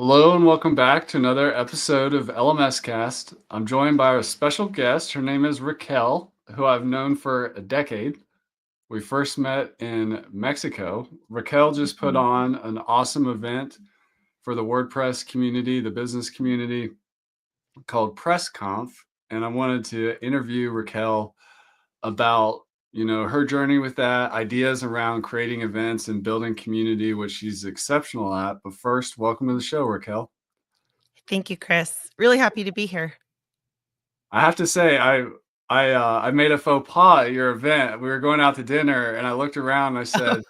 Hello and welcome back to another episode of LMS Cast. I'm joined by a special guest. Her name is Raquel, who I've known for a decade. We first met in Mexico. Raquel just put Mhm. on an awesome event for the WordPress community, the business community called PressConf. And I wanted to interview Raquel about her journey with that, ideas around creating events and building community, which she's exceptional at. But first, welcome to the show, Raquel. Thank you, Chris. Really happy to be here. I have to say, I made a faux pas at your event. We were going out to dinner, and I looked around and I said,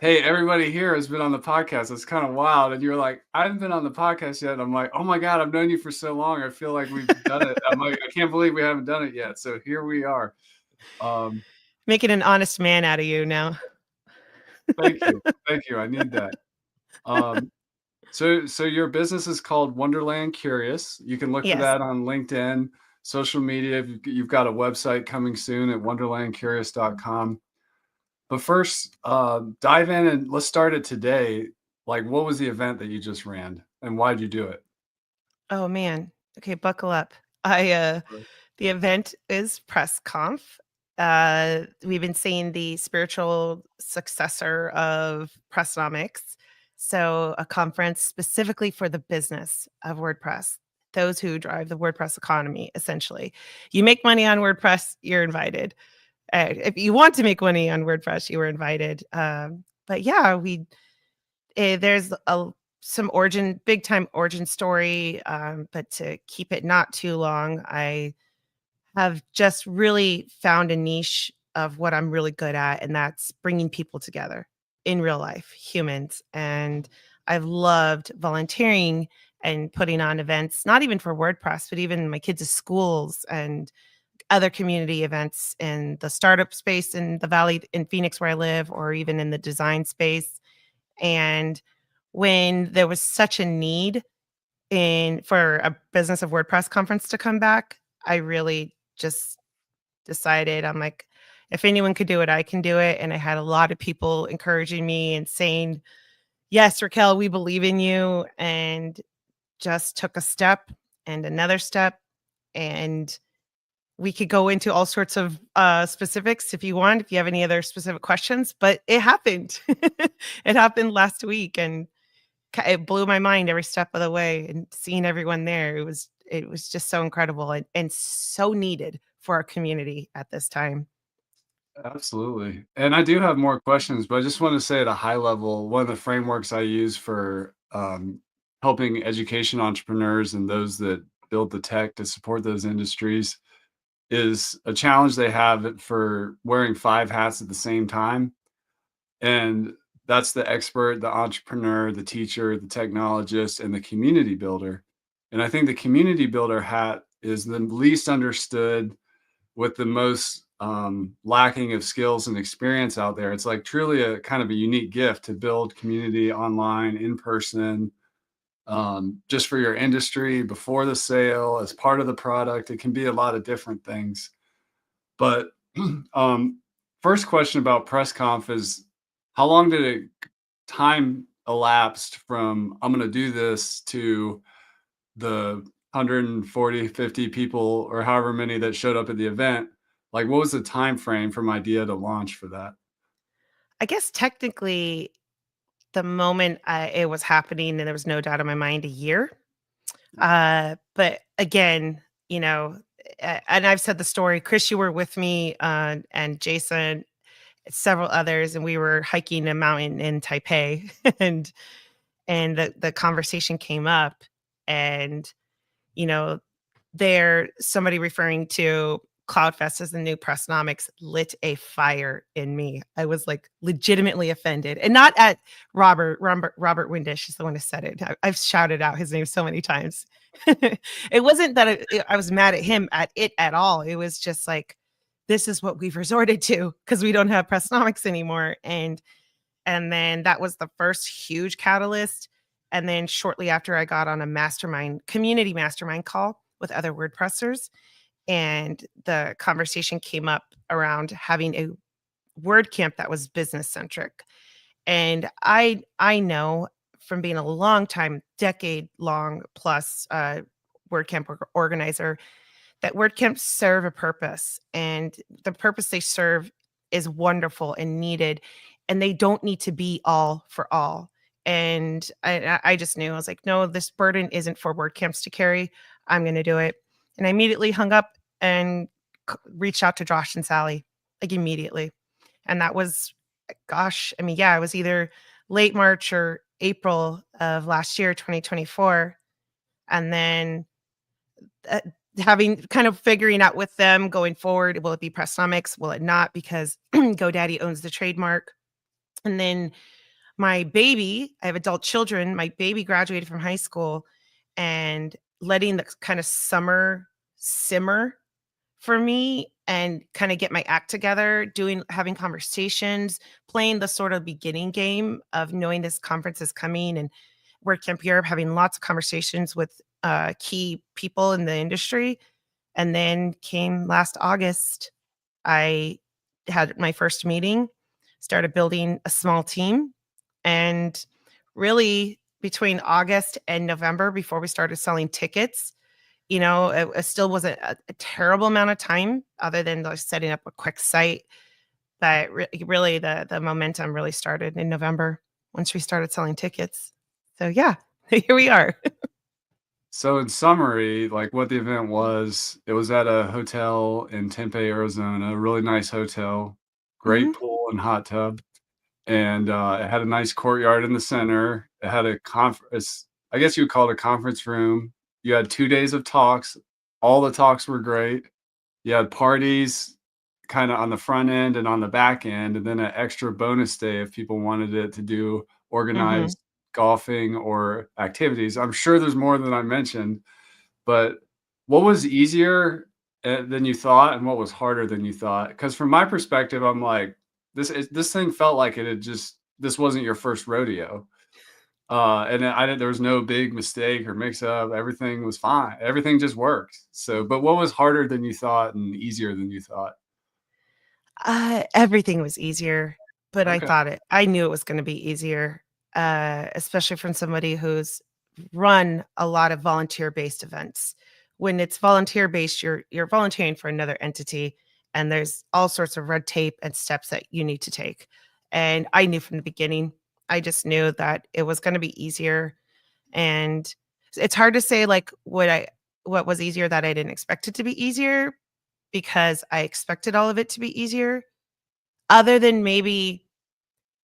"Hey, everybody here has been on the podcast. It's kind of wild." And you were like, "I haven't been on the podcast yet." And I'm like, "Oh my god, I've known you for so long. I feel like we've done it." I'm like, "I can't believe we haven't done it yet." So here we are. Um, Making an honest man out of you now. thank you, thank you. I need that. Um, so your business is called Wonderland Curious. You can look for Yes. that on LinkedIn, social media. You've got a website coming soon at wonderlandcurious.com. But first, dive in and let's start it today. Like, what was the event that you just ran, and why did you do it? Oh man. Okay, buckle up. I Right. the event is PressConf. We've been seeing the spiritual successor of Pressnomics. So a conference specifically for the business of WordPress, those who drive the WordPress economy, essentially. You make money on WordPress, you're invited. If you want to make money on WordPress, you were invited. But yeah, there's some origin, big time origin story. But to keep it not too long, I have just really found a niche of what I'm really good at, and that's bringing people together in real life, humans. And I've loved volunteering and putting on events, not even for WordPress, but even my kids' schools and other community events in the startup space in the Valley in Phoenix where I live, or even in the design space. And when there was such a need in for a Business of WordPress conference to come back, I really just decided, I'm like, if anyone could do it, I can do it. And I had a lot of people encouraging me and saying, yes, Raquel, we believe in you. And just took a step and another step. And we could go into all sorts of specifics if you want, if you have any other specific questions, but it happened. It happened last week and it blew my mind every step of the way, and seeing everyone there, it was just so incredible and so needed for our community at this time. Absolutely. And I do have more questions, but I just want to say at a high level, one of the frameworks I use for helping education entrepreneurs and those that build the tech to support those industries is a challenge they have for wearing five hats at the same time. And that's the expert, the entrepreneur, the teacher, the technologist, and the community builder. And I think the community builder hat is the least understood with the most lacking of skills and experience out there. It's like truly a kind of a unique gift to build community online, in person, just for your industry, before the sale, as part of the product. It can be a lot of different things. But first question about press conf is how long did it time elapsed from I'm going to do this to the 140, 50 people or however many that showed up at the event? Like, what was the time frame from idea to launch for that? I guess technically, the moment it was happening, and there was no doubt in my mind, a year. But again, you know, and I've said the story. Chris, you were with me, and Jason, several others, and we were hiking a mountain in Taipei, and the conversation came up, and you know, there somebody referring to Cloudfest as the new Pressnomics lit a fire in me. I was like legitimately offended, and not at Robert Windish is the one who said it. I've shouted out his name so many times. It wasn't that I was mad at him at it at all. It was just like, this is what we've resorted to because we don't have Pressnomics anymore. And then that was the first huge catalyst. And then shortly after, I got on a community mastermind call with other WordPressers. And the conversation came up around having a WordCamp that was business centric. And I know from being a long time, decade long plus WordCamp organizer, that WordCamps serve a purpose, and the purpose they serve is wonderful and needed, and they don't need to be all for all. And I just knew, I was like, no, this burden isn't for WordCamps to carry. I'm going to do it. And I immediately hung up and reached out to Josh and Sally, like immediately. And that was, gosh, I mean, yeah, it was either late March or April of last year, 2024. And then uh, having kind of figuring out with them going forward, will it be Pressnomics? Will it not? Because GoDaddy owns the trademark. And then my baby, I have adult children. My baby graduated from high school, and letting the kind of summer simmer for me and kind of get my act together, having conversations, playing the sort of beginning game of knowing this conference is coming, and WordCamp Europe, having lots of conversations with key people in the industry. And then came last August, I had my first meeting, started building a small team, and really between August and November, before we started selling tickets, it still wasn't a terrible amount of time other than like setting up a quick site. But really, the momentum really started in November once we started selling tickets. So yeah, here we are. So in summary, like what the event was, it was at a hotel in Tempe, Arizona, a really nice hotel, Mhm, great pool and hot tub. And it had a nice courtyard in the center. It had a conference, I guess you would call it a conference room. You had 2 days of talks. All the talks were great. You had parties kind of on the front end and on the back end, and then an extra bonus day if people wanted it to do mhm. organized golfing or activities. I'm sure there's more than I mentioned, but what was easier than you thought, and what was harder than you thought? Because from my perspective, I'm like, this thing felt like it had just this wasn't your first rodeo. And I didn't, there was no big mistake or mix up. Everything was fine. Everything just worked. So, but what was harder than you thought and easier than you thought? Everything was easier, but Okay. I knew it was gonna be easier, especially from somebody who's run a lot of volunteer-based events. When it's volunteer-based, you're volunteering for another entity, and there's all sorts of red tape and steps that you need to take. And I knew from the beginning, I just knew that it was gonna be easier, and it's hard to say, like, what was easier that I didn't expect it to be easier, because I expected all of it to be easier. Other than maybe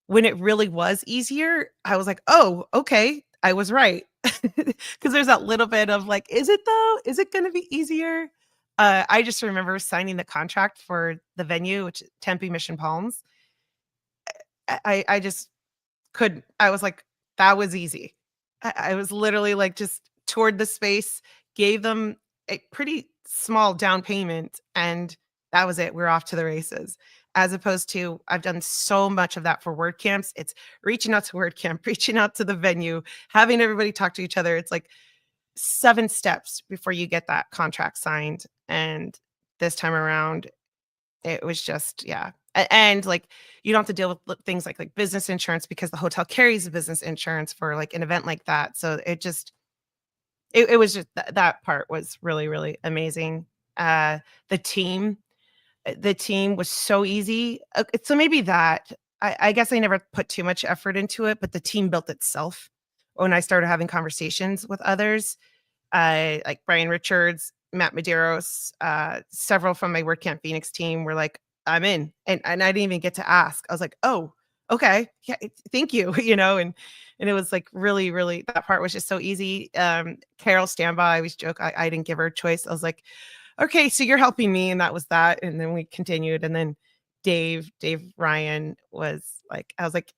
when it really was easier, I was like, "Oh, okay, I was right." Because there's that little bit of like, "Is it though? Is it gonna be easier?" I just remember signing the contract for the venue, which Tempe Mission Palms. I just couldn't. I was like, "That was easy." I was literally like, just toured the space, gave them a pretty small down payment, and that was it. We're off to the races. As opposed to, I've done so much of that for WordCamps. It's reaching out to WordCamp, reaching out to the venue, having everybody talk to each other. It's like 7 steps before you get that contract signed. And this time around, it was just, yeah. And like, you don't have to deal with things like business insurance, because the hotel carries the business insurance for like an event like that. So it was just that part was really, really amazing. Uh the team, the team was so easy. So maybe that, I guess I never put too much effort into it, but the team built itself when I started having conversations with others, like Brian Richards, Matt Medeiros, several from my WordCamp Phoenix team were like, "I'm in," and I didn't even get to ask. I was like, "Oh, okay, yeah, thank you," and it was like really, really, that part was just so easy. Carol Standby, I always joke, I didn't give her a choice. I was like, "Okay, so you're helping me," and that was that. And then we continued, and then Dave Ryan was like, I was like,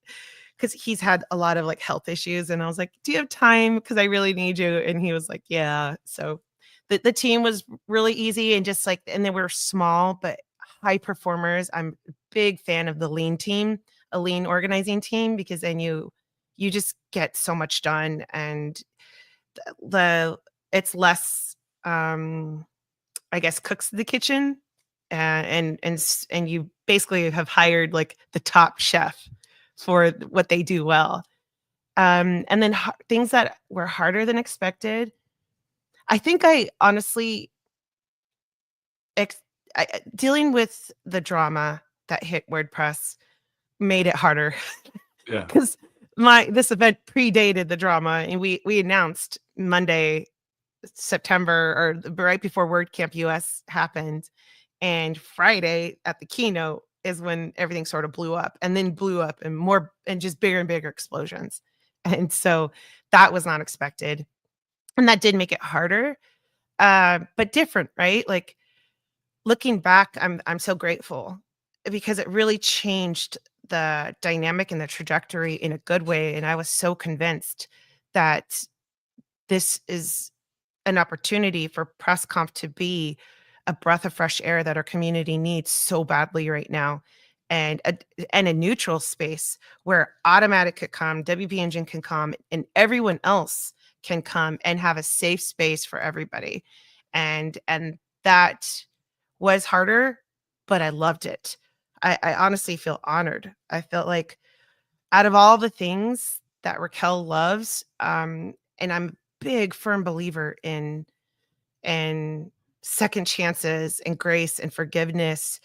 because he's had a lot of like health issues. And I was like, "Do you have time? Because I really need you." And he was like, "Yeah." So the team was really easy, and just like, and they were small but high performers. I'm a big fan of the lean team, a lean organizing team, because then you just get so much done, and the it's less I guess cooks in the kitchen, and you basically have hired like the top chef for what they do well. And then things that were harder than expected. I think I honestly, ex- dealing with the drama that hit WordPress made it harder Yeah. because my this event predated the drama, and we announced Monday, September, or right before WordCamp US happened, and Friday at the keynote is when everything sort of blew up, and then blew up and more and just bigger and bigger explosions. And so that was not expected. And that did make it harder, but different, right? Like looking back, I'm so grateful because it really changed the dynamic and the trajectory in a good way. And I was so convinced that this is an opportunity for PressConf to be a breath of fresh air that our community needs so badly right now, and a neutral space where Automatic could come, WP Engine can come, and everyone else can come and have a safe space for everybody. And that was harder, but I loved it. I honestly feel honored. I felt like out of all the things that Raquel loves, and I'm a big firm believer in second chances and grace and forgiveness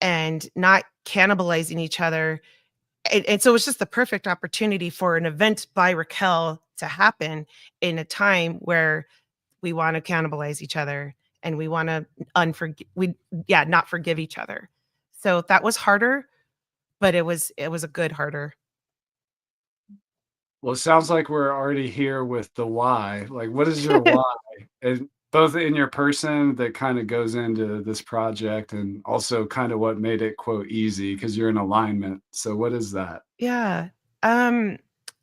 and not cannibalizing each other. And so it's just the perfect opportunity for an event by Raquel to happen in a time where we want to cannibalize each other and we want to not forgive each other. So that was harder, but it was a good harder. Well, it sounds like we're already here with the why. Like, what is your why? And both in your person that kind of goes into this project and also kind of what made it quote easy because you're in alignment. So what is that? Yeah. Um,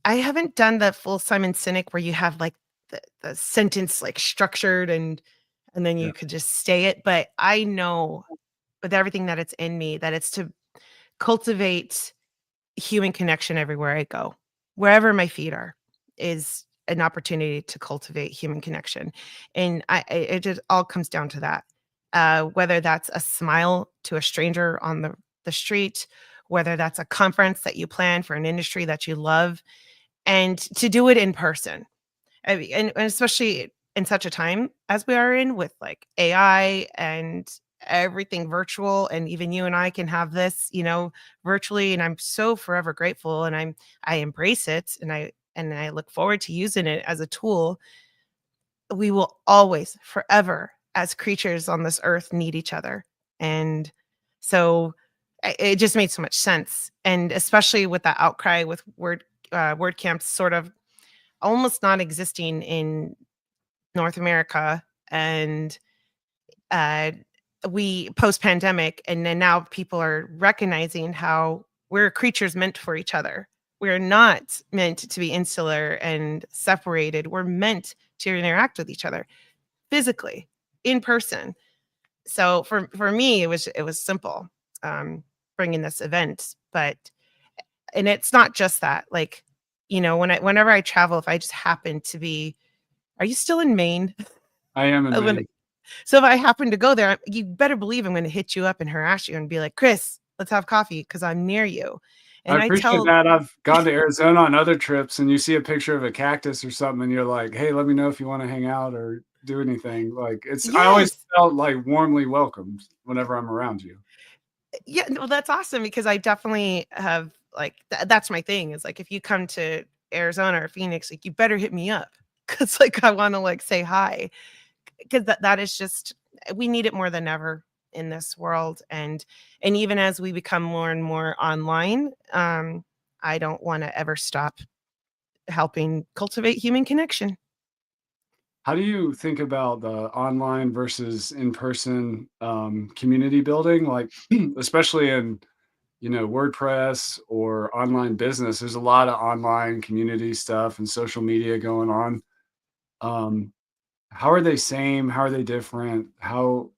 I haven't done the full Simon Sinek where you have like the sentence like structured and then Yeah. you could just stay it. But I know with everything that it's in me that it's to cultivate human connection everywhere I go. Wherever my feet are is an opportunity to cultivate human connection. And it just all comes down to that. Whether that's a smile to a stranger on the street, whether that's a conference that you plan for an industry that you love, and to do it in person. I mean, and especially in such a time as we are in with like AI and everything virtual, and even you and I can have this, virtually, and I'm so forever grateful, and I embrace it, and I look forward to using it as a tool. We will always forever as creatures on this earth need each other. And so it just made so much sense, and especially with that outcry with WordCamps sort of almost not existing in North America, and uh, we post-pandemic, and then now people are recognizing how we're creatures meant for each other. We're not meant to be insular and separated. We're meant to interact with each other physically, in person. So for me, it was simple, bringing this event, but and it's not just that. Like, whenever I travel, if I just happen to be, are you still in Maine? I am in When Maine. So if I happen to go there, you better believe I'm gonna hit you up and harass you and be like, "Chris, let's have coffee because 'cause I'm near you." I And I appreciate tell that. I've gone to Arizona on other trips and you see a picture of a cactus or something and you're like, "Hey, let me know if you wanna hang out or do anything." Like, I always Yes. felt, like, warmly welcomed whenever I'm around you. Yeah, no, that's awesome because I definitely have, like, that's my thing is, like, if you come to Arizona or Phoenix, like, you better hit me up because like, I wanna, like, say hi because that is just we need it more than ever in this world, and even as we become more and more online, I don't wanna ever stop helping cultivate human connection. How do you think about the online versus in-person, community building? Like, especially in, WordPress or online business, there's a lot of online community stuff and social media going on. Um, how are they same? How are they different? How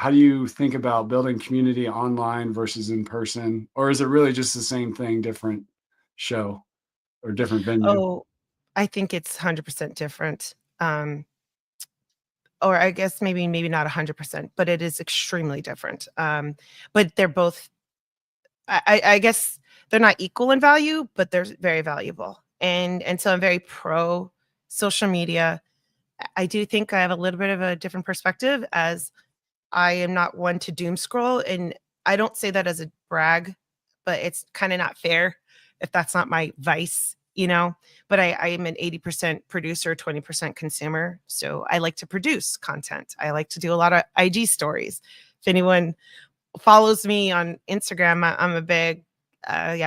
do you think about building community online versus in person? Or is it really just the same thing, different show or different venue? Oh, I think it's 100% different, or I guess maybe not 100%, but it is extremely different, but they're both I guess they're not equal in value, but they're very valuable, And so I'm very pro social media. I do think I have a little bit of a different perspective, as I am not one to doom scroll, and I don't say that as a brag, but it's kind of not fair if that's not my vice, you know. But I am an 80% producer, 20% consumer. So I like to produce content. I like to do a lot of IG stories. If anyone follows me on Instagram, I'm a big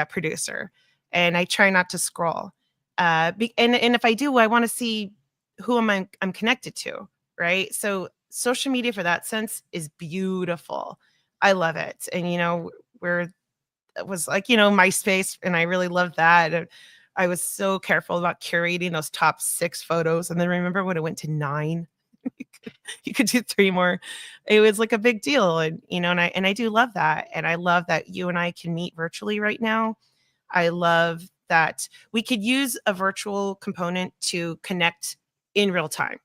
producer, and I try not to scroll. And if I do, I want to see who I'm connected to, right? So social media for that sense is beautiful. I love it. And where it was like, MySpace, and I really loved that. And I was so careful about curating those top 6 photos, and then remember when it went to 9? You could do 3 more. It was like a big deal, and I do love that, and I love that you and I can meet virtually right now. I love that we could use a virtual component to connect in real time.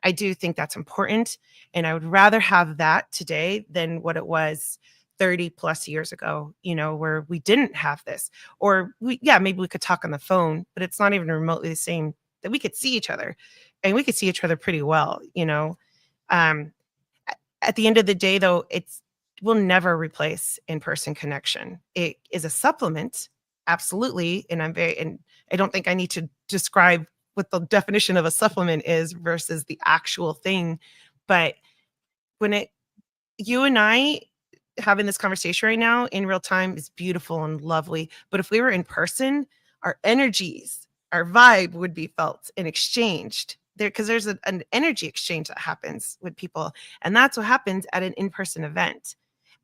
I do think that's important, and I would rather have that today than what it was 30 plus years ago, where we didn't have this. Or maybe we could talk on the phone, but it's not even remotely the same that we could see each other, and we could see each other pretty well. Um, at the end of the day, though, it's will never replace in-person connection. It is a supplement, absolutely, and I don't think I need to describe what the definition of a supplement is versus the actual thing. But when it you and I having this conversation right now in real time is beautiful and lovely. But if we were in person, our energies, our vibe would be felt and exchanged there, because there's an energy exchange that happens with people. And that's what happens at an in-person event.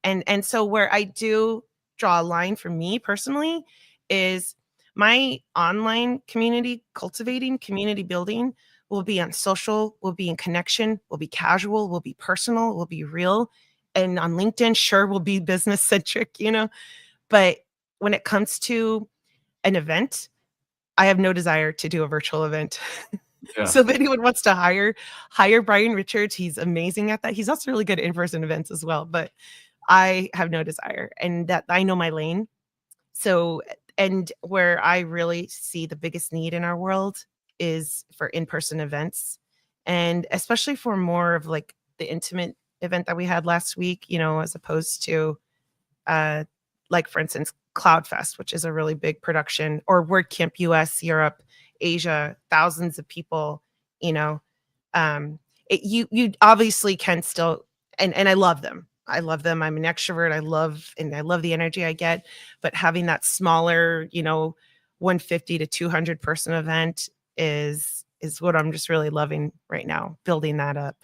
And so where I do draw a line for me personally is my online community cultivating, community building will be on social, will be in connection, will be casual, will be personal, will be real. And on LinkedIn, sure, will be business centric. But when it comes to an event, I have no desire to do a virtual event. Yeah. So if anyone wants to hire Brian Richards. He's amazing at that. He's also really good at in-person events as well. But I have no desire, and that I know my lane. So, and where I really see the biggest need in our world is for in-person events, and especially for more of like the intimate event that we had last week, as opposed to uh like for instance Cloudfest, which is a really big production, or WordCamp US, Europe, Asia, thousands of people, you know. Um you obviously can still, and I love them. I love them. I'm an extrovert. I love the energy I get, but having that smaller, 150 to 200 person event is what I'm just really loving right now, building that up.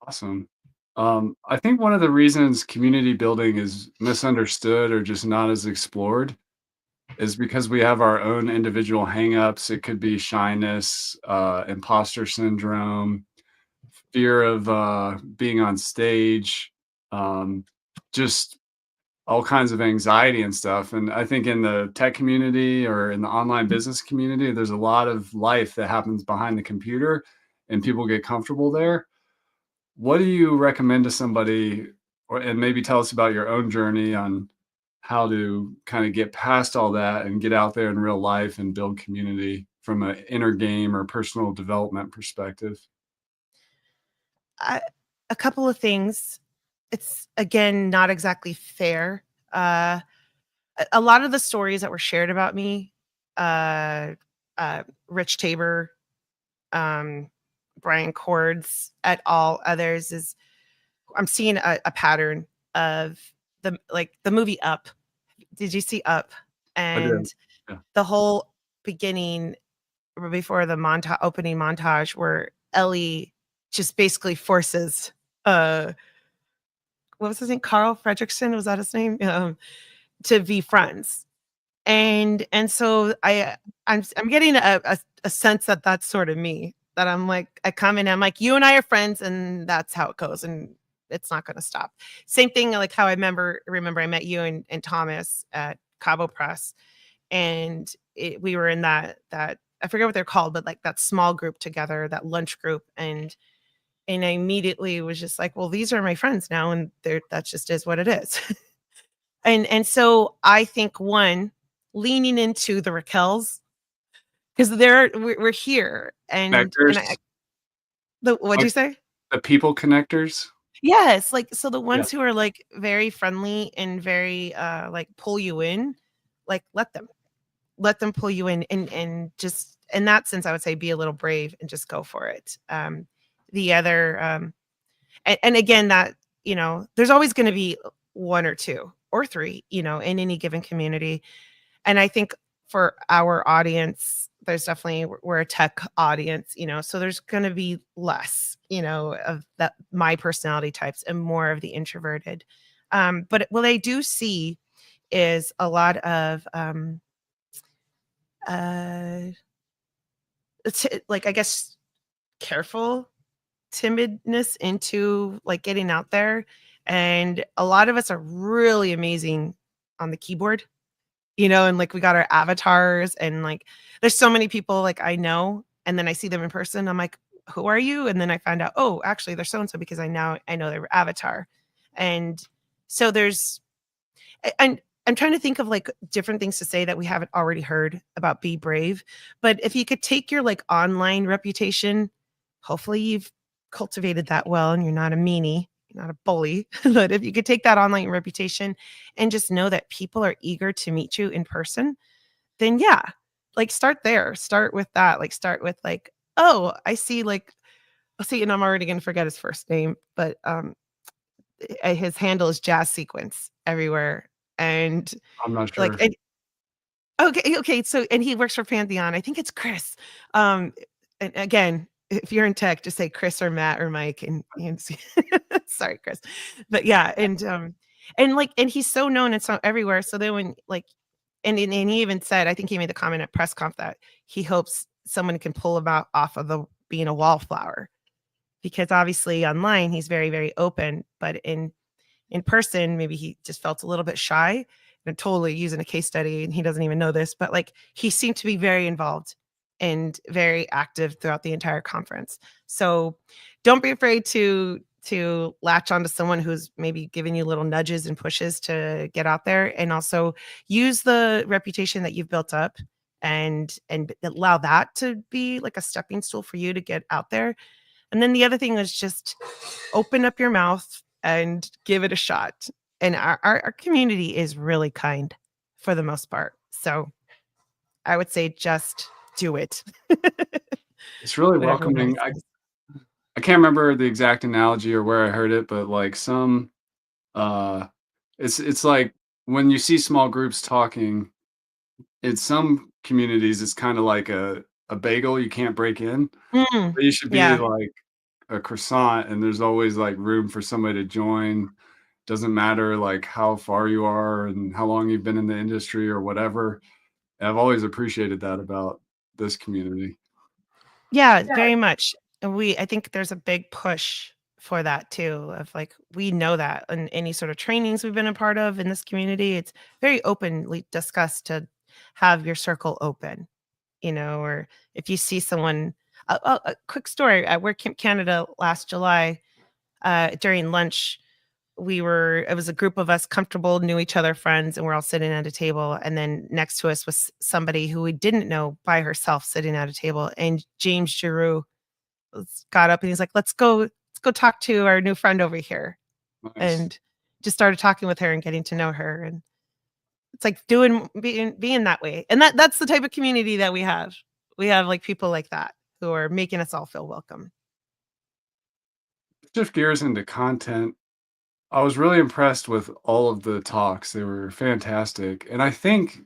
Awesome. I think one of the reasons community building is misunderstood or just not as explored is because we have our own individual hangups. It could be shyness, imposter syndrome, fear of being on stage, um, just all kinds of anxiety and stuff. And I think in the tech community or in the online business community, there's a lot of life that happens behind the computer and people get comfortable there. What do you recommend to somebody, or and maybe tell us about your own journey on how to kind of get past all that and get out there in real life and build community from an inner game or personal development perspective? I, a couple of things. It's again not exactly fair. A lot of the stories that were shared about me, uh, Rich Tabor, um, Brian Cords, et al. Others, is I'm seeing a pattern of the movie Up. Did you see Up? I do. And Yeah. the whole beginning before the opening montage where Ellie just basically forces uh what was his name? Carl Fredrickson, was that his name? To be friends. And so I'm getting a sense that that's sort of me, that I'm like, I come in, I'm like, you and I are friends, and that's how it goes, and it's not going to stop. Same thing like how I remember I met you and Thomas at Cabo Press, and we were in that I forget what they're called, but like that small group together, that lunch group, and I immediately was just like, well, these are my friends now, and that just is what it is. And so I think, one, leaning into the Raquels because we're here and Connectors, the what'd like you say? the people connectors. Yes, like, so the Yeah, ones who are, like, very friendly and very, like, pull you in, like, let them pull you in and just in that sense, I would say be a little brave and just go for it. The other, and again, that, there's always gonna be 1 or 2 or 3, in any given community, and I think for our audience, there's definitely we're a tech audience, so there's going to be less, of that my personality types and more of the introverted. But what I do see is a lot of uh, like I guess careful timidness into like getting out there, and a lot of us are really amazing on the keyboard. And, like, we got our avatars and, like, there's so many people, like, I know, and then I see them in person, I'm like, "Who are you?" And then I find out, "Oh, actually, they're so and so because I know their avatar." And so there's and I'm trying to think of, like, different things to say that we haven't already heard about Be Brave, but if you could take your, like, online reputation, hopefully you've cultivated that well and you're not a meanie, you're not a bully, but if you could take that online reputation and just know that people are eager to meet you in person, then yeah, like, start there. Start with that, like, start with, like, "Oh, I see, like" see, and I'm already gonna forget his first name, but, his handle is Jazz Sequence everywhere, and, I'm not like, sure. and okay, so and he works for Pantheon, I think it's Chris, and again, if you're in tech, just say Chris or Matt or Mike and see sorry, Chris, but yeah, and he's so known and so everywhere, so then when, like and he even said, I think he made the comment at press conf that he hopes someone can pull him out off of the being a wallflower, because obviously online, he's very, very open, but in person, maybe he just felt a little bit shy. And I'm totally using a case study, and he doesn't even know this, but like he seemed to be very involved and very active throughout the entire conference. So don't be afraid to latch onto someone who's maybe giving you little nudges and pushes to get out there, and also use the reputation that you've built up and allow that to be like a stepping stool for you to get out there. And then the other thing is just open up your mouth and give it a shot. And our community is really kind for the most part. So I would say just do it. It's really What everyone always welcoming. I says. I can't remember the exact analogy or where I heard it, but like uh it's like when you see small groups talking, in some communities it's kind of like a bagel you can't break in. Mm, But you should be yeah. like a croissant and there's always like room for somebody to join. Doesn't matter like how far you are and how long you've been in the industry or whatever. I've always appreciated that about this community. Yeah, very much. And I think there's a big push for that too, of like, we know that in any sort of trainings we've been a part of in this community, it's very openly discussed to have your circle open, or if you see someone, a quick story at Work Camp Canada last July, during lunch, it was a group of us comfortable, knew each other friends, and we're all sitting at a table. And then next to us was somebody who we didn't know by herself sitting at a table. And James Giroux got up and he's like, let's go talk to our new friend over here. Nice. And just started talking with her and getting to know her. And it's like being that way. And that's the type of community that we have. We have like people like that who are making us all feel welcome. Shift gears into content. I was really impressed with all of the talks. They were fantastic. And I think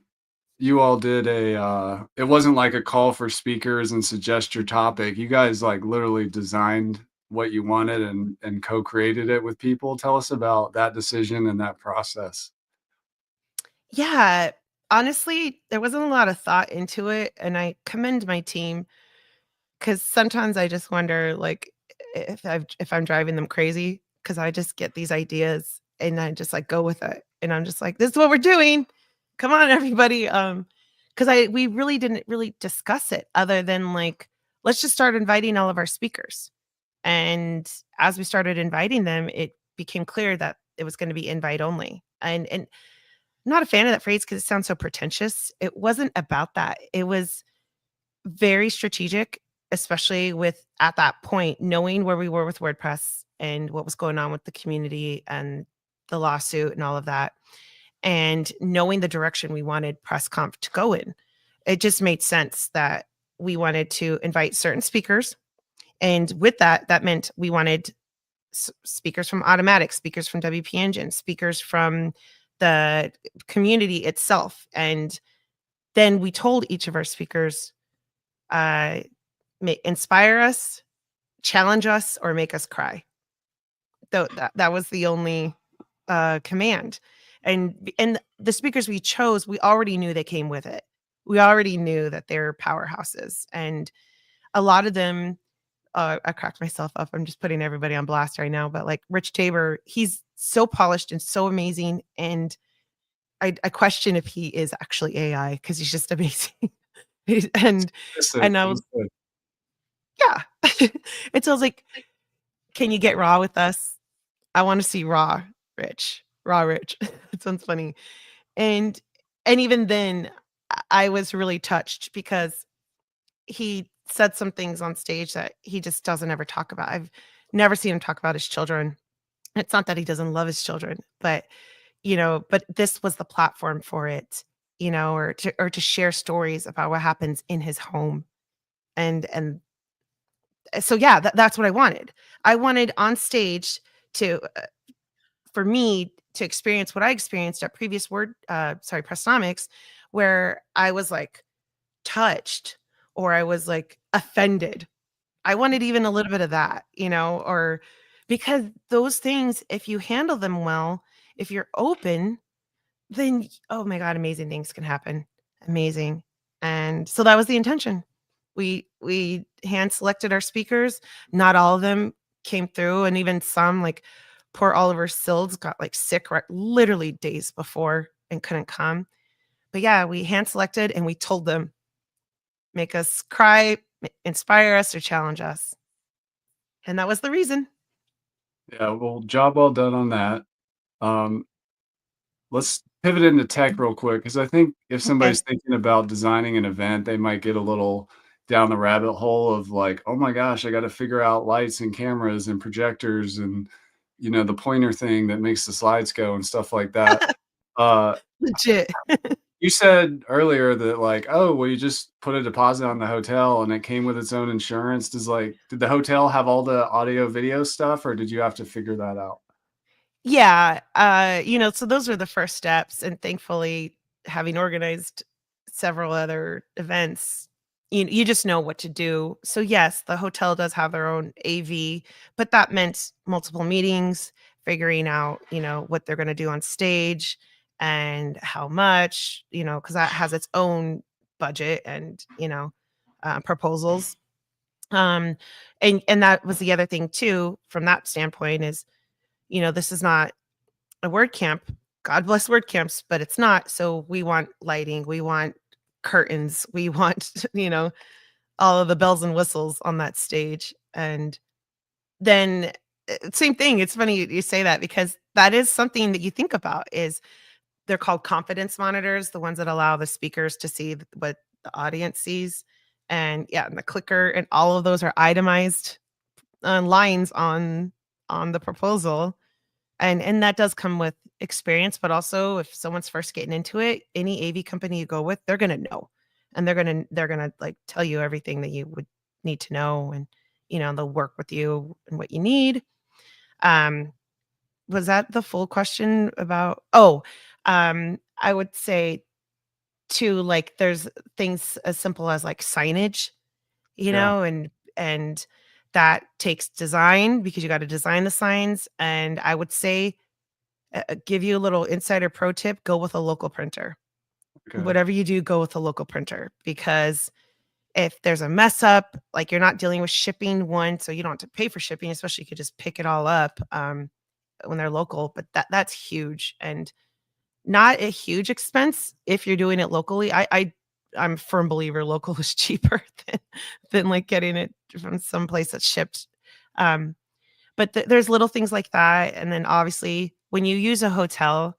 you all did it wasn't like a call for speakers and suggest your topic. You guys like literally designed what you wanted and co-created it with people. Tell us about that decision and that process. Yeah, honestly, there wasn't a lot of thought into it, and I commend my team because sometimes I just wonder, like, if I'm driving them crazy because I just get these ideas and I just, like, go with it, and I'm just like, "This is what we're doing. Come on, everybody." Because we really didn't really discuss it other than, like, let's just start inviting all of our speakers, and as we started inviting them, it became clear that it was gonna be invite only, and not a fan of that phrase because it sounds so pretentious. It wasn't about that. It was very strategic, especially with at that point, knowing where we were with WordPress and what was going on with the community and the lawsuit and all of that, and knowing the direction we wanted PressConf to go in. It just made sense that we wanted to invite certain speakers. And with that, that meant we wanted speakers from Automatic, speakers from WP Engine, speakers from the community itself. And then we told each of our speakers, uh, inspire us, challenge us, or make us cry. Though that was the only command. And the speakers we chose, we already knew they came with it. We already knew that they're powerhouses, and a lot of them. I cracked myself up. I'm just putting everybody on blast right now, but like Rich Tabor, he's so polished and so amazing, and I question if he is actually AI because he's just amazing. and Just and I was yeah. And so I was like, "Can you get raw with us? I wanna see raw Rich." It sounds funny. And and even then, I was really touched because he said some things on stage that he just doesn't ever talk about. I've never seen him talk about his children. It's not that he doesn't love his children, but, but this was the platform for it, or to share stories about what happens in his home. And so, yeah, that's what I wanted. I wanted on stage to for me to experience what I experienced at previous Pressnomics, where I was like touched or I was like offended. I wanted even a little bit of that, or because those things, if you handle them well, if you're open, then oh my God, amazing things can happen. Amazing. And so that was the intention. We hand selected our speakers. Not all of them came through, and even some like poor Oliver Sills got like sick right literally days before and couldn't come. But yeah, we hand selected and we told them, make us cry, inspire us, or challenge us. And that was the reason. yeah, well, job well done on that. Um, let's pivot into tech real quick because I think if Okay. somebody's thinking about designing an event, they might get a little down the rabbit hole of like, oh my gosh, I got to figure out lights and cameras and projectors and the pointer thing that makes the slides go and stuff like that. Uh, Legit. you said earlier that like, oh, well, you just put a deposit on the hotel and it came with its own insurance. Did the hotel have all the audio video stuff or did you have to figure that out? Yeah, so those were the first steps, and thankfully, having organized several other events, you just know what to do. So, yes, the hotel does have their own AV, but that meant multiple meetings, figuring out, what they're gonna do on stage and how much, because that has its own budget and, proposals. Um, and that was the other thing too, from that standpoint is, this is not a word camp. God bless word camps, but it's not. So we want lighting, we want curtains, we want, all of the bells and whistles on that stage. And then same thing. It's funny you say that because that is something that you think about is they're called confidence monitors, the ones that allow the speakers to see what the audience sees. And yeah, and the clicker and all of those are itemized lines on the proposal. And that does come with experience, but also if someone's first getting into it, any AV company you go with, they're gonna know. And they're gonna like tell you everything that you would need to know, and they'll work with you and what you need. Um, was that the full question about I would say too, like there's things as simple as like signage, Yeah. and that takes design because you got to design the signs. And I would say give you a little insider pro tip, go with a local printer. Okay. Whatever you do, go with a local printer because if there's a mess up, like you're not dealing with shipping one, so you don't have to pay for shipping, especially you could just pick it all up when they're local. But that's huge and not a huge expense if you're doing it locally. I'm a firm believer local is cheaper than like getting it from some place that's shipped. But there's little things like that, and then obviously when you use a hotel,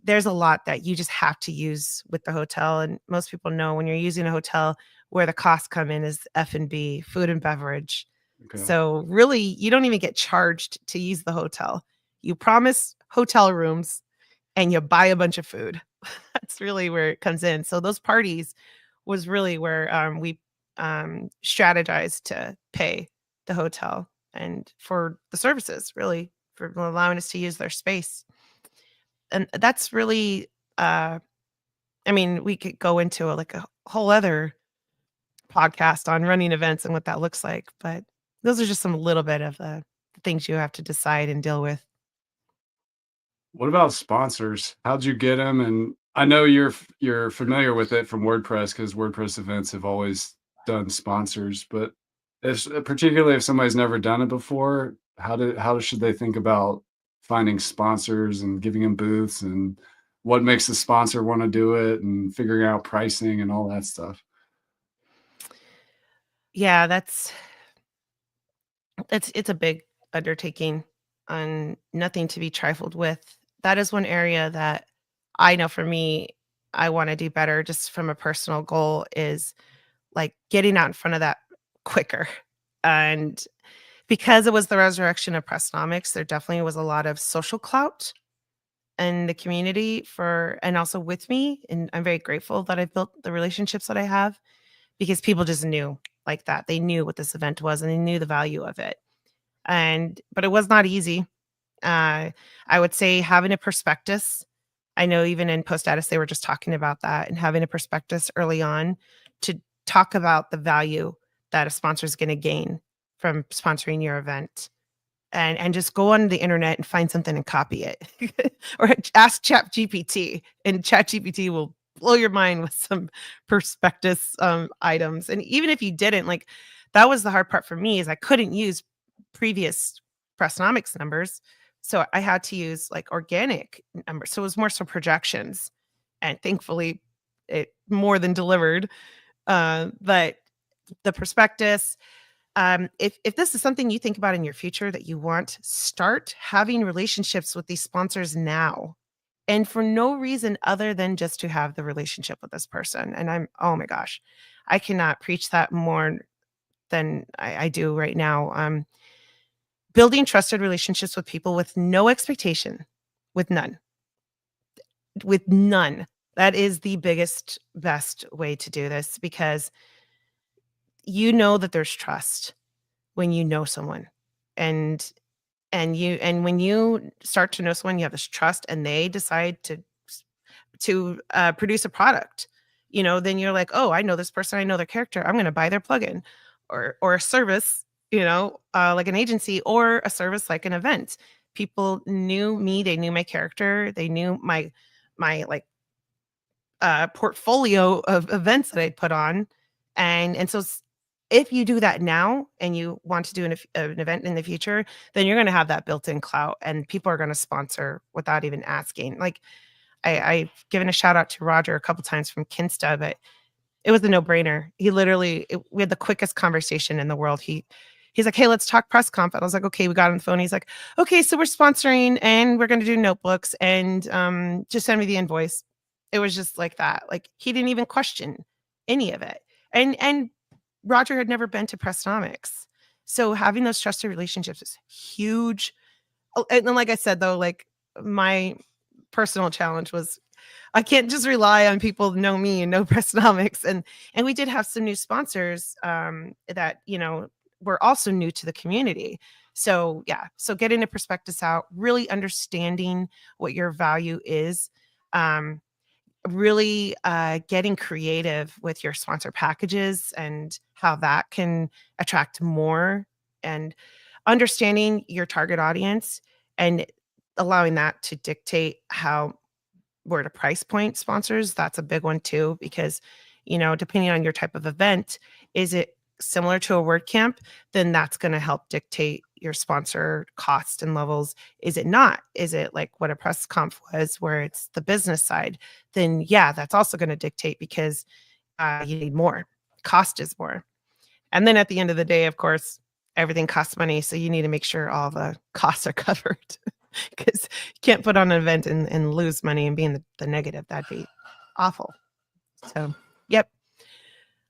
there's a lot that you just have to use with the hotel. And most people know when you're using a hotel, where the costs come in is F&B, food and beverage. Okay. So really, you don't even get charged to use the hotel. You promise hotel rooms and you buy a bunch of food. That's really where it comes in. So those parties was really where we strategized to pay the hotel and for the services, really, for allowing us to use their space. And that's really, I mean, we could go into like a whole other podcast on running events and what that looks like, but those are just some little bit of the things you have to decide and deal with. What about sponsors? How'd you get them? And I know you're familiar with it from WordPress because WordPress events have always done sponsors, but if particularly if somebody's never done it before, how should they think about finding sponsors and giving them booths and what makes the sponsor want to do it and figuring out pricing and all that stuff? Yeah, it's a big undertaking and nothing to be trifled with. That is one area that I know for me, I want to do better just from a personal goal is like getting out in front of that quicker. And because it was the resurrection of Pressnomics, there definitely was a lot of social clout in the community for and also with me. And I'm very grateful that I've built the relationships that I have because people just knew like that. They knew what this event was and they knew the value of it. And but it was not easy. I would say having a prospectus. I know even in post status they were just talking about that and having a prospectus early on to talk about the value that a sponsor is going to gain from sponsoring your event and just go on the internet and find something and copy it or ask chat gpt and chat gpt will blow your mind with some prospectus items. And even if you didn't, like, that was the hard part for me is I couldn't use previous Pressnomics numbers, so I had to use like organic numbers, so it was more so projections, and thankfully it more than delivered. But the prospectus, if this is something you think about in your future that you want, start having relationships with these sponsors now. And for no reason other than just to have the relationship with this person. And oh my gosh, I cannot preach that more than I do right now. Building trusted relationships with people with no expectation, with none, with none. That is the biggest, best way to do this because you know that there's trust when you know someone. And and when you start to know someone, you have this trust and they decide to produce a product, then you're like, oh, I know this person, I know their character, I'm going to buy their plugin or a service, like an agency or a service like an event. People knew me, they knew my character, they knew my like portfolio of events that I'd put on. And so if you do that now and you want to do an event in the future, then you're going to have that built-in clout and people are going to sponsor without even asking. Like I've given a shout out to Roger a couple times from Kinsta, but it was a no-brainer. We had the quickest conversation in the world. He's like, "Hey, let's talk press conf." And I was like, "Okay." We got on the phone. He's like, "Okay, so we're sponsoring and we're going to do notebooks and just send me the invoice." It was just like that. Like he didn't even question any of it. And Roger had never been to Pressnomics. So having those trusted relationships is huge. Oh, and then like I said though, like my personal challenge was I can't just rely on people who know me and know Pressnomics. And we did have some new sponsors that, were also new to the community. So yeah, so getting a prospectus out, really understanding what your value is, um, really getting creative with your sponsor packages and how that can attract more and understanding your target audience and allowing that to dictate how where to price point sponsors. That's a big one too, because, depending on your type of event, is it similar to a WordCamp? Then that's going to help dictate your sponsor cost and levels. Is it not? Is it like what a press conf was, where it's the business side? Then yeah, that's also going to dictate because you need more. Cost is more. And then at the end of the day, of course, everything costs money. So you need to make sure all the costs are covered. because you can't put on an event and lose money and be in the negative. That'd be awful. So, yep.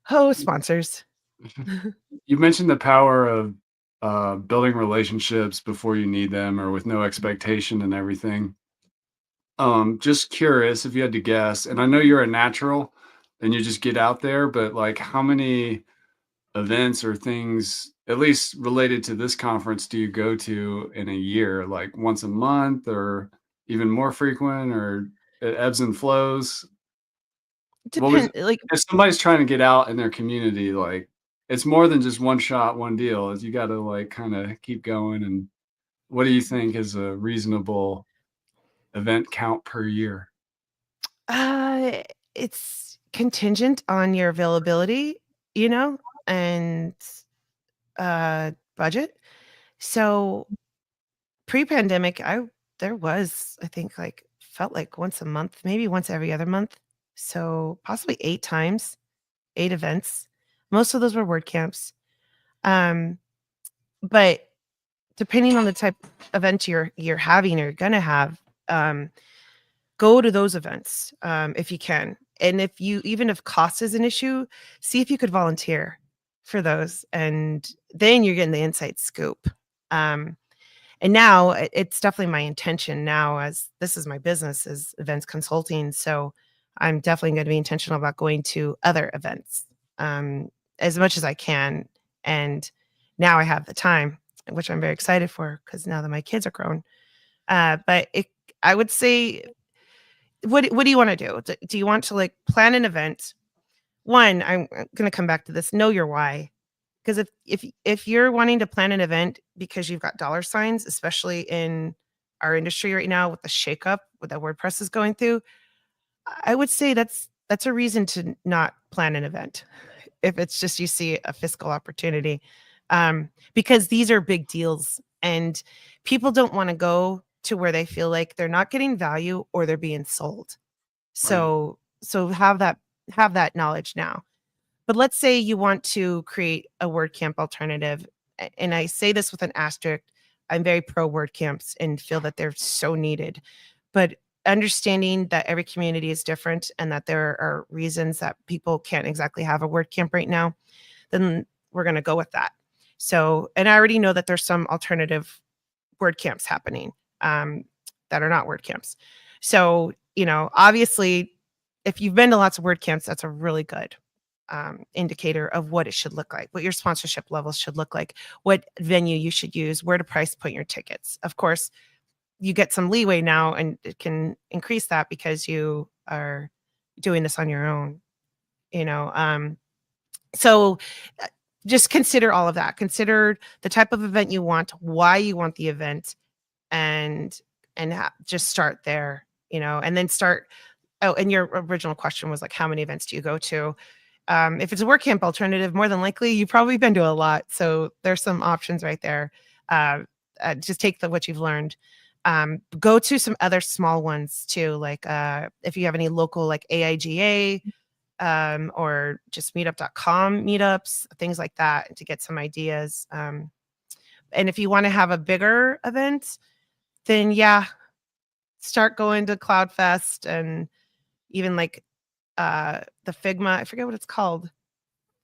Oh, sponsors. You mentioned the power of building relationships before you need them or with no expectation and everything. Just curious if you had to guess, and I know you're a natural and you just get out there, but like how many events or things, at least related to this conference, do you go to in a year? Like once a month or even more frequent, or it ebbs and flows? What was Depend like if somebody's trying to get out in their community, like it's more than just one shot, one deal, is you gotta like kind of keep going. And what do you think is a reasonable event count per year? uh it's contingent on your availability, you know, and budget. So pre-pandemic, I there was, I think, like, felt like once a month, maybe once every other month. So possibly 8 times, 8 events. Most of those were word camps. Um, but depending on the type of event you're having or you're gonna have, um, go to those events, if you can. And if you even if cost is an issue, see if you could volunteer for those, and then you're getting the inside scoop. Um And now it's definitely my intention now, as this is my business, is events consulting. So I'm definitely going to be intentional about going to other events, um, as much as I can. And now I have the time, which I'm very excited for because now that my kids are grown. I would say, what do you want to do? Do you want to like plan an event? One, I'm going to come back to this. Know your why. Because if you're wanting to plan an event because you've got dollar signs, especially in our industry right now with the shakeup what that WordPress is going through, I would say that's a reason to not plan an event if it's just you see a fiscal opportunity, because these are big deals and people don't want to go to where they feel like they're not getting value or they're being sold. Right. So have that knowledge now. But let's say you want to create a WordCamp alternative, and I say this with an asterisk. I'm very pro WordCamps and feel that they're so needed. But understanding that every community is different and that there are reasons that people can't exactly have a WordCamp right now, then we're going to go with that. So, and I already know that there's some alternative word camps happening, um, that are not word camps. So, obviously, if you've been to lots of word camps, that's a really good indicator of what it should look like, what your sponsorship levels should look like, what venue you should use, where to price point your tickets. Of course, you get some leeway now and it can increase that because you are doing this on your own, you know. So uh, just consider all of that. Consider the type of event you want, why you want the event, and just start there, and then start. Oh, and your original question was like, how many events do you go to? If it's a work camp alternative, more than likely you've probably been to a lot. So there's some options right there. Uh, just take what you've learned. Go to some other small ones too, like if you have any local like AIGA, or just meetup.com meetups, things like that, to get some ideas. And if you want to have a bigger event, then yeah, start going to CloudFest and even like the Figma. I forget what it's called.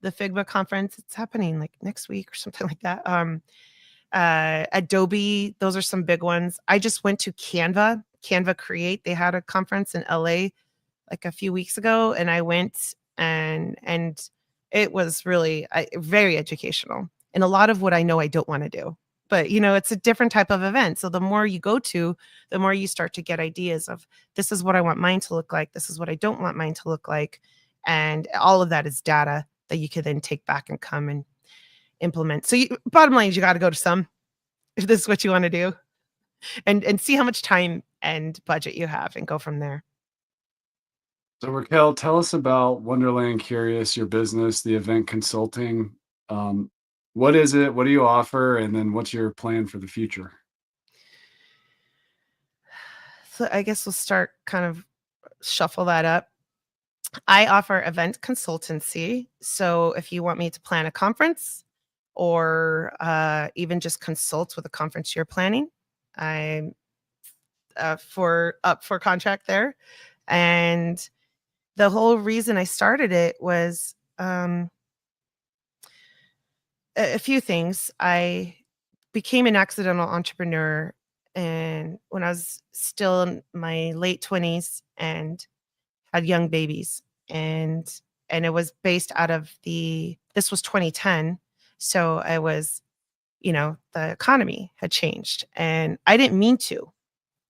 The Figma conference. It's happening like next week or something like that. Adobe, those are some big ones. I just went to Canva Create. They had a conference in LA like a few weeks ago, and I went, and it was really very educational, and a lot of what I know I don't want to do. But it's a different type of event. So the more you go to, the more you start to get ideas of, this is what I want mine to look like. This is what I don't want mine to look like. And all of that is data that you can then take back and come and implement. So bottom line is you got to go to some, if this is what you want to do, and see how much time and budget you have and go from there. So Raquel, tell us about Wonderland Curious, your business, the event consulting. Um, what is it? What do you offer? And then what's your plan for the future? So I guess we'll start kind of shuffle that up. I offer event consultancy. So if you want me to plan a conference or even just consult with a conference you're planning, I'm for up for contract there. And the whole reason I started it was a few things. I became an accidental entrepreneur and when I was still in my late 20s and had young babies. And it was based out of this was 2010. So I was, the economy had changed and I didn't mean to.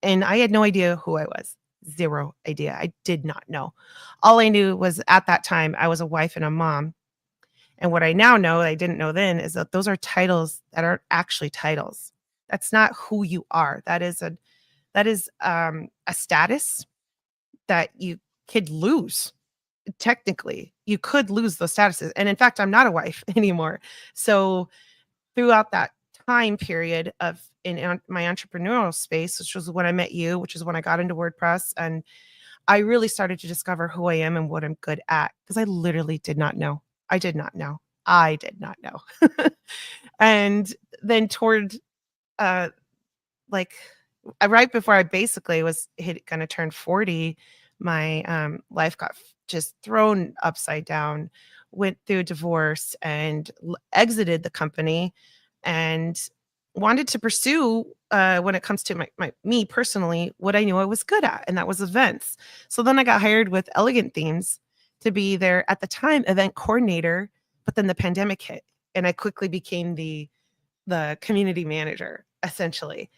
And I had no idea who I was. Zero idea. I did not know. All I knew was at that time I was a wife and a mom. And what I now know, I didn't know then, is that those are titles that aren't actually titles. That's not who you are. That is a status that you could lose. Technically, you could lose those statuses. And in fact, I'm not a wife anymore. So throughout that time period of my entrepreneurial space, which was when I met you, which is when I got into WordPress, and I really started to discover who I am and what I'm good at because I literally did not know. I did not know. I did not know. And then toward uh like right before I basically was gonna turn 40, my life got just thrown upside down, went through a divorce and exited the company and wanted to pursue when it comes to me personally, what I knew I was good at, and that was events. So then I got hired with Elegant Themes to be their, at the time, event coordinator, but then the pandemic hit and I quickly became the community manager essentially.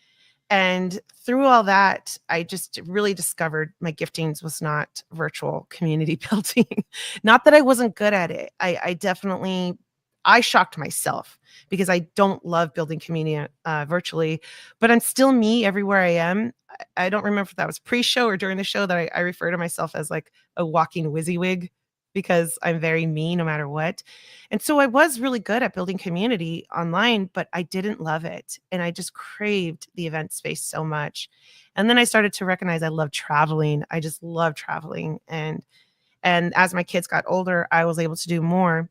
And through all that, I just really discovered my giftings was not virtual community building. Not that I wasn't good at it. I definitely I shocked myself because I don't love building community virtually, but I'm still me everywhere I am. I don't remember if that was pre-show or during the show that I refer to myself as like a walking WYSIWYG because I'm very me no matter what. And so I was really good at building community online, but I didn't love it. And I just craved the event space so much. And then I started to recognize I love traveling. I just love traveling. And as my kids got older, I was able to do more.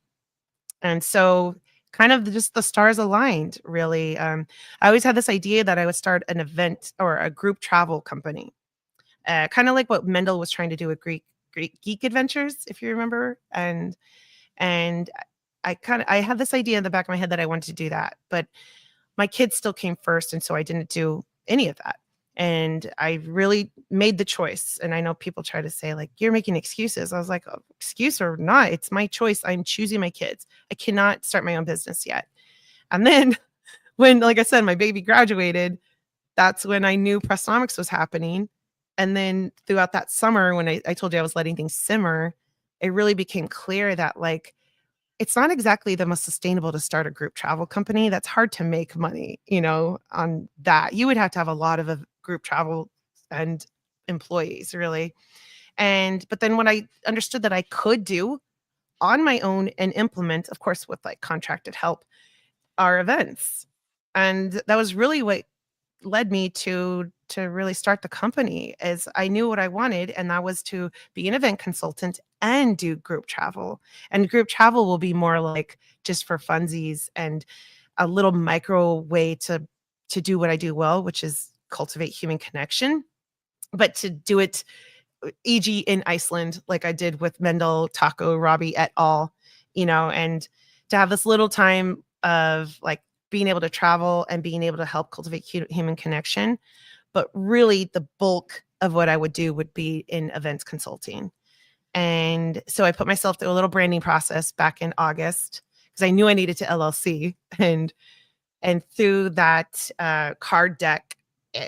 And so kind of just the stars aligned, really. I always had this idea that I would start an event or a group travel company, kind of like what Mendel was trying to do with Greek Geek Adventures, if you remember. And I had this idea in the back of my head that I wanted to do that, but my kids still came first, and so I didn't do any of that. And I really made the choice. And I know people try to say, like, you're making excuses. I was like, oh, excuse or not, it's my choice. I'm choosing my kids. I cannot start my own business yet. And then when, like I said, my baby graduated, that's when I knew Pressnomics was happening. And then throughout that summer, when I told you I was letting things simmer, it really became clear that, like, it's not exactly the most sustainable to start a group travel company. That's hard to make money, on that. You would have to have a lot of group travel and employees, really. But then when I understood that I could do on my own and implement, of course, with like contracted help, our events. And that was really what led me to really start the company is I knew what I wanted, and that was to be an event consultant and do group travel. And group travel will be more like just for funsies and a little micro way to do what I do well, which is cultivate human connection, but to do it e.g. in Iceland, like I did with Mendel, Taco, Robbie et al., and to have this little time of like being able to travel and being able to help cultivate human connection. But really, the bulk of what I would do would be in events consulting. And so I put myself through a little branding process back in August because I knew I needed to LLC. And through that card deck,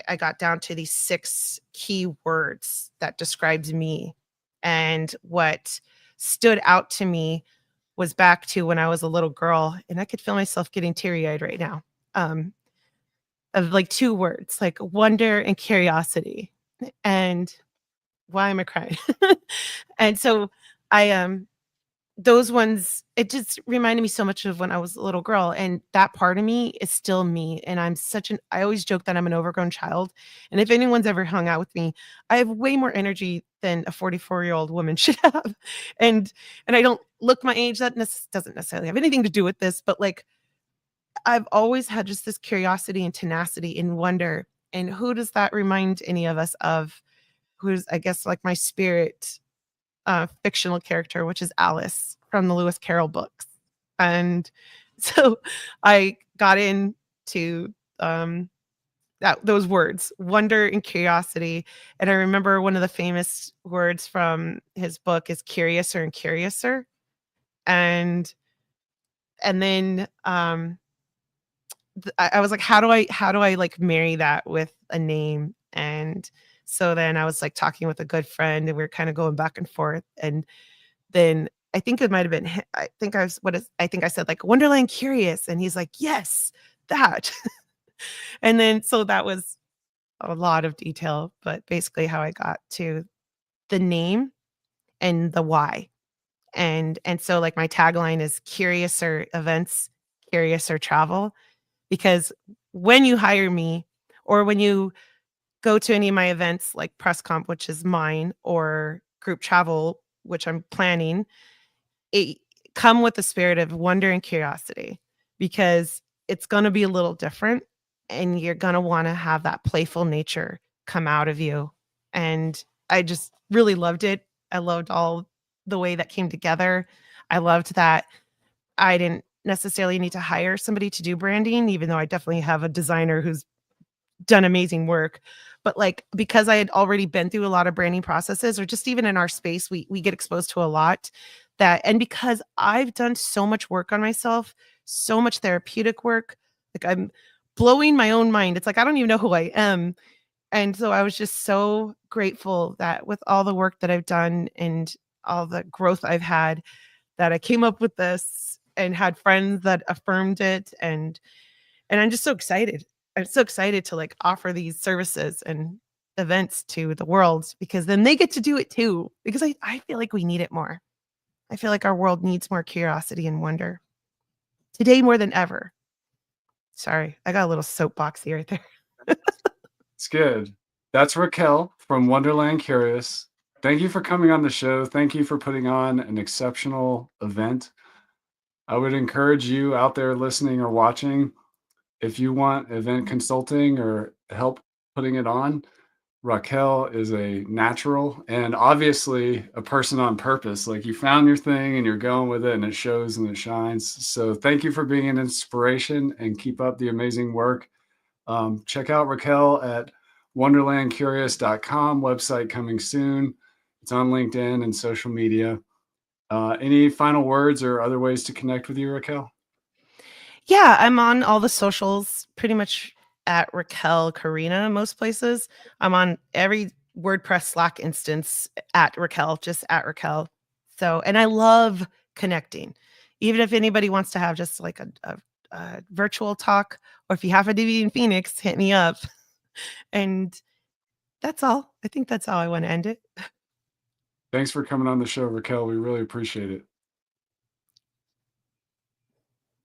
I got down to these 6 key words that describes me. And what stood out to me was back to when I was a little girl, and I could feel myself getting teary-eyed right now, of like 2 words, like wonder and curiosity. And why am I crying? And so I those ones, it just reminded me so much of when I was a little girl, and that part of me is still me, and I always joke that I'm an overgrown child, and if anyone's ever hung out with me, I have way more energy than a 44-year-old woman should have, and I don't look my age. That doesn't necessarily have anything to do with this, but, like, I've always had just this curiosity and tenacity and wonder, And who does that remind any of us of? Who's, I guess, like my spirit fictional character, which is Alice from the Lewis Carroll books. And so I got into those words, wonder and curiosity. And I remember one of the famous words from his book is curiouser and curiouser. And then I was like, how do I like marry that with a name? And so then I was like talking with a good friend, and we were kind of going back and forth. And then I think it might have been I think I was I think I said like Wonderland Curious, and he's like, "Yes, that." And then so that was a lot of detail, but basically how I got to the name and the why. And so like my tagline is curious or events, curious or travel, because when you hire me or when you go to any of my events like press comp, which is mine, or group travel, which I'm planning, it come with the spirit of wonder and curiosity, because it's going to be a little different, and you're going to want to have that playful nature come out of you. And I just really loved it. I loved all the way that came together. I loved that I didn't necessarily need to hire somebody to do branding, even though I definitely have a designer who's done amazing work. But like because I had already been through a lot of branding processes, or just even in our space, we get exposed to a lot that, and because I've done so much work on myself, so much therapeutic work, like I'm blowing my own mind. It's like I don't even know who I am. And so I was just so grateful that with all the work that I've done and all the growth I've had, that I came up with this and had friends that affirmed it. And I'm just so excited. I'm so excited to like offer these services and events to the world, because then they get to do it too. Because I feel like we need it more. I feel like our world needs more curiosity and wonder today more than ever. Sorry, I got a little soapboxy right there. It's good. That's Raquel from Wonderland Curious. Thank you for coming on the show. Thank you for putting on an exceptional event. I would encourage you out there listening or watching, if you want event consulting or help putting it on, Raquel is a natural and obviously a person on purpose. Like you found your thing and you're going with it and it shows and it shines. So thank you for being an inspiration and keep up the amazing work. Check out Raquel at wonderlandcurious.com, website coming soon. It's on LinkedIn and social media. Any final words or other ways to connect with you, Raquel? Yeah, I'm on all the socials pretty much at Raquel Karina, most places. I'm on every WordPress Slack instance at Raquel, just at Raquel. So, and I love connecting. Even if anybody wants to have just like a virtual talk, or if you happen to be in Phoenix, hit me up. And that's all. I think that's how I want to end it. Thanks for coming on the show, Raquel. We really appreciate it.